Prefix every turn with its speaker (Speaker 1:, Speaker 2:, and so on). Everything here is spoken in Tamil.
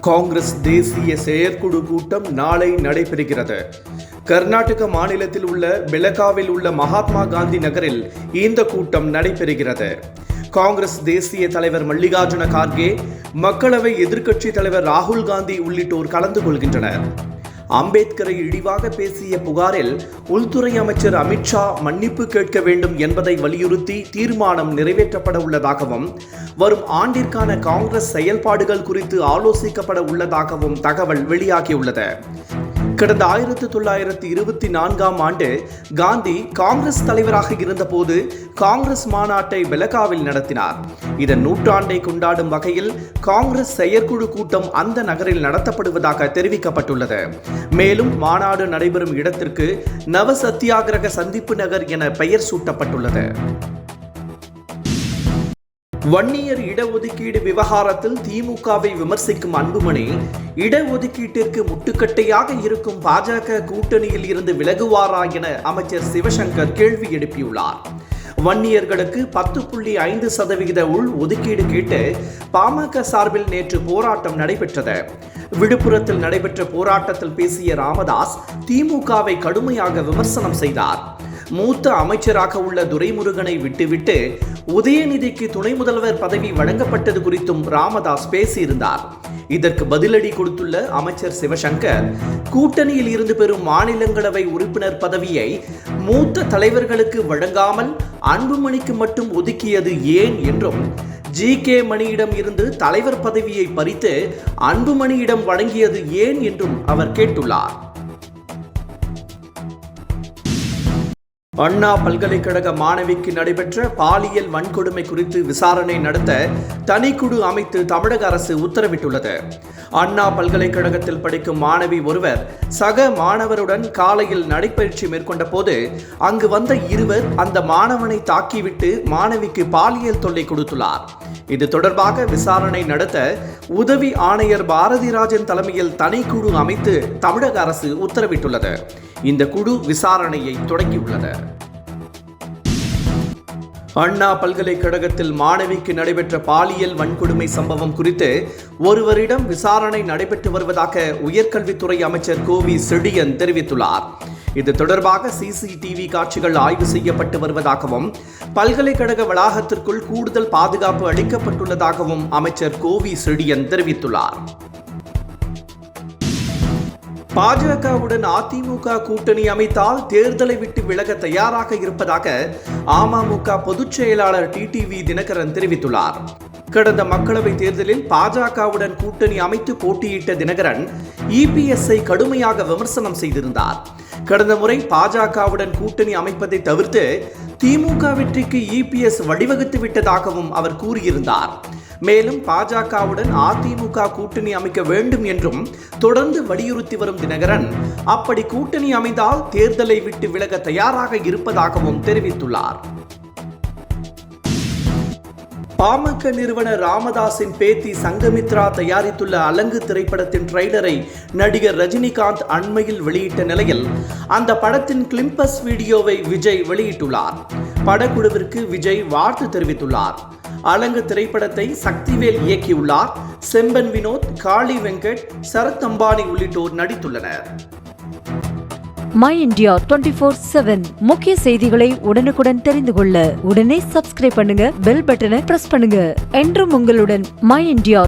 Speaker 1: காங்கிரஸ் தேசிய செயற்குழு கூட்டம் நாளை நடைபெறுகிறது. கர்நாடக மாநிலத்தில் உள்ள பெலகாவில் உள்ள மகாத்மா காந்தி நகரில் இந்த கூட்டம் நடைபெறுகிறது. காங்கிரஸ் தேசிய தலைவர் மல்லிகார்ஜுன கார்கே, மக்களவை எதிர்க்கட்சி தலைவர் ராகுல் காந்தி உள்ளிட்டோர் கலந்து கொள்கின்றனர். அம்பேத்கரை இழிவாக பேசிய புகாரில் உள்துறை அமைச்சர் அமித்ஷா மன்னிப்பு கேட்க வேண்டும் என்பதை வலியுறுத்தி தீர்மானம் நிறைவேற்றப்பட உள்ளதாகவும், வரும் ஆண்டிற்கான காங்கிரஸ் செயல்பாடுகள் குறித்து ஆலோசிக்கப்பட உள்ளதாகவும் தகவல் வெளியாகியுள்ளது. கடந்த 1924ஆம் ஆண்டு காந்தி காங்கிரஸ் தலைவராக இருந்தபோது காங்கிரஸ் மாநாட்டை பெலகாவில் நடத்தினார். இதன் நூற்றாண்டை கொண்டாடும் வகையில் காங்கிரஸ் செயற்குழு கூட்டம் அந்த நகரில் நடத்தப்படுவதாக தெரிவிக்கப்பட்டுள்ளது. மேலும் மாநாடு நடைபெறும் இடத்திற்கு நவ சத்தியாகிரக சந்திப்பு நகர் என பெயர் சூட்டப்பட்டுள்ளது. வன்னியர் இடஒதுக்கீடு விவகாரத்தில் திமுகவை விமர்சிக்கும் அன்புமணி, இடஒதுக்கீட்டிற்கு முட்டுக்கட்டையாக இருக்கும் பாஜக கூட்டணியில் இருந்து விலகுவாரா என அமைச்சர் சிவசங்கர் கேள்வி எழுப்பியுள்ளார். வன்னியர்களுக்கு 10.5% உள் ஒதுக்கீடு கேட்டு பாமக சார்பில் நேற்று போராட்டம் நடைபெற்றது. விழுப்புரத்தில் நடைபெற்ற போராட்டத்தில் பேசிய ராமதாஸ் திமுகவை கடுமையாக விமர்சனம் செய்தார். மூத்த அமைச்சராக உள்ள துரைமுருகனை விட்டுவிட்டு உதயநிதிக்கு துணை முதல்வர் பதவி வழங்கப்பட்டது குறித்தும் ராமதாஸ் பேசியிருந்தார். இதற்கு பதிலடி கொடுத்துள்ள அமைச்சர் சிவசங்கர், கூட்டணியில் இருந்து பெறும் மாநிலங்களவை உறுப்பினர் பதவியை மூத்த தலைவர்களுக்கு வழங்காமல் அன்புமணிக்கு மட்டும் ஒதுக்கியது ஏன் என்றும், ஜி.கே. மணியிடம் இருந்து தலைவர் பதவியை பறித்து அன்புமணியிடம் வழங்கியது ஏன் என்றும் அவர் கேட்டுள்ளார். அண்ணா பல்கலைக்கழக மாணவிக்கு நடைபெற்ற பாலியல் வன்கொடுமை குறித்து விசாரணை நடத்த தனிக்குழு அமைத்து தமிழக அரசு உத்தரவிட்டுள்ளது. அண்ணா பல்கலைக்கழகத்தில் படிக்கும் மாணவி ஒருவர் சக மாணவருடன் காலையில் நடைபயிற்சி மேற்கொண்ட போது அங்கு வந்த இருவர் அந்த மாணவனை தாக்கிவிட்டு மாணவிக்கு பாலியல் தொல்லை கொடுத்துள்ளார். இது தொடர்பாக விசாரணை நடத்த உதவி ஆணையர் பாரதிராஜன் தலைமையில் தனிக்குழு அமைத்து தமிழக அரசு உத்தரவிட்டுள்ளது. இந்த குழு விசாரணையை தொடங்கியுள்ளது. அண்ணா பல்கலைக்கழகத்தில் மாணவிக்கு நடைபெற்ற பாலியல் வன்கொடுமை சம்பவம் குறித்து ஒருவரிடம் விசாரணை நடைபெற்று வருவதாக உயர்கல்வித்துறை அமைச்சர் கோவி செழியன் தெரிவித்துள்ளார். இது தொடர்பாக சிசிடிவி காட்சிகள் ஆய்வு செய்யப்பட்டு வருவதாகவும், பல்கலைக்கழக வளாகத்திற்குள் கூடுதல் பாதுகாப்பு அளிக்கப்பட்டுள்ளதாகவும் அமைச்சர் கோவி செழியன் தெரிவித்துள்ளார். பாஜகவுடன் அதிமுக கூட்டணி அமைத்தால் தேர்தலை விட்டு விலக தயாராக இருப்பதாக அமமுக பொதுச் செயலாளர் டிடிவி தினகரன் தெரிவித்துள்ளார். கடந்த மக்களவை தேர்தலில் பாஜகவுடன் கூட்டணி அமைத்து போட்டியிட்ட தினகரன் இபிஎஸ்ஐ கடுமையாக விமர்சனம் செய்திருந்தார். கடந்த முறை பாஜகவுடன் கூட்டணி அமைப்பதை தவிர்த்து திமுக வெற்றிக்கு இபிஎஸ் வழிவகுத்து விட்டதாகவும் அவர் கூறியிருந்தார். மேலும் பாஜகவுடன் அதிமுக கூட்டணி அமைக்க வேண்டும் என்றும் தொடர்ந்து வலியுறுத்தி வரும் தினகரன், அப்படி கூட்டணி அமைந்தால் தேர்தலை விட்டு விலக தயாராக இருப்பதாகவும் தெரிவித்துள்ளார். பாமக நிறுவனர் ராமதாஸின் பேத்தி சங்கமித்ரா தயாரித்துள்ள அலங்கு திரைப்படத்தின் ட்ரெய்லரை நடிகர் ரஜினிகாந்த் அண்மையில் வெளியிட்ட நிலையில் அந்த படத்தின் கிளிம்பஸ் வீடியோவை விஜய் வெளியிட்டுள்ளார். படக்குழுவிற்கு விஜய் வாழ்த்து தெரிவித்துள்ளார். அலங்கு திரைப்படத்தை சக்திவேல் இயக்கியுள்ளார். செம்பன் வினோத், காளி வெங்கட், சரத் அம்பானி உள்ளிட்டோர் நடித்துள்ளனர்.
Speaker 2: மை இந்தியா 24/7 முக்கிய செய்திகளை உடனுக்குடன் தெரிந்து கொள்ள உடனே சப்ஸ்கிரைப் பண்ணுங்க, பெல் பட்டனை பிரஸ் பண்ணுங்க. என்றும் உங்களுடன் மை இந்தியா.